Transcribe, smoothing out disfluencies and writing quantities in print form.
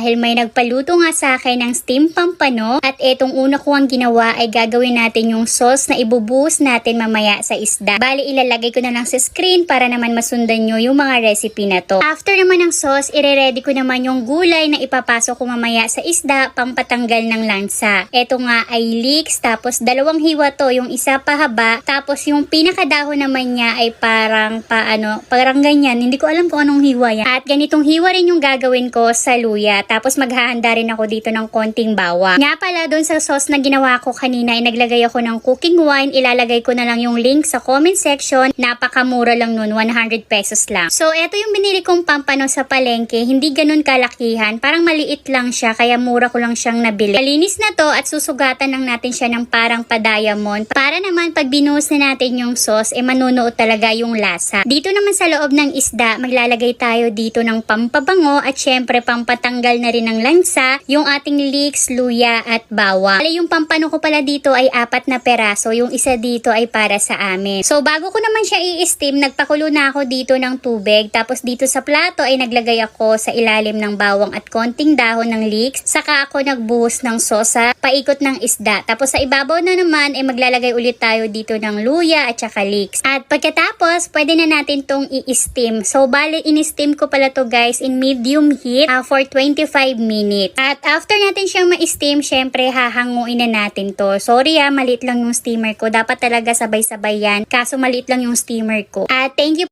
dahil may nagpaluto nga sa akin ng steam pampano at etong una ko ang ginawa ay gagawin natin yung sauce na ibubuhos natin mamaya sa isda. Bali ilalagay ko na lang sa screen para naman masundan nyo yung mga recipe na to. After naman ng sauce, ire-ready ko naman yung gulay na ipapasok ko mamaya sa isda pampatanggal ng lansa. Ito nga ay leeks, tapos dalawang hiwa to, yung isa pahaba, tapos yung pinakadahon naman niya ay parang ganyan. Hindi ko alam kung anong hiwa yan. At ganitong hiwa rin yung gagawin ko sa luya. Tapos maghahanda rin ako dito ng konting bawang. Nga pala doon sa sauce na ginawa ko kanina ay naglagay ako ng cooking wine. Ilalagay ko na lang yung link sa comment section. Napakamura lang nun, 100 pesos lang. So eto yung binili kong pampano sa palengke. Hindi ganun kalakihan. Parang maliit lang siya kaya mura ko lang siyang nabili. Malinis na to at susugatan lang natin siya ng parang pa-diamond. Para naman pag binuhos na natin yung sauce, manunuot talaga yung lasa. Dito naman sa loob ng isda, maglalagay tayo dito ng pampabango at syempre pampatanggal na rin ng lansa, yung ating leeks, luya at bawang. Yung pampano ko pala dito ay 4 na peraso, yung isa dito ay para sa amin. So bago ko naman siya i-steam, nagpakulo na ako dito ng tubig, tapos dito sa plato ay naglagay ako sa ilalim ng bawang at konting dahon ng leeks, saka ako nagbuhos ng sauce sa paikot ng isda. Tapos sa ibabaw na naman ay maglalagay ulit tayo dito ng luya at saka leeks. At pagkatapos, pwede na natin tong i-steam. So bali, in-steam ko pala to guys in medium heat for 25 minutes. At after natin siyang ma-steam, syempre hahanguin na natin to. Sorry maliit lang yung steamer ko. Dapat talaga sabay-sabay yan. Kaso maliit lang yung steamer ko. At thank you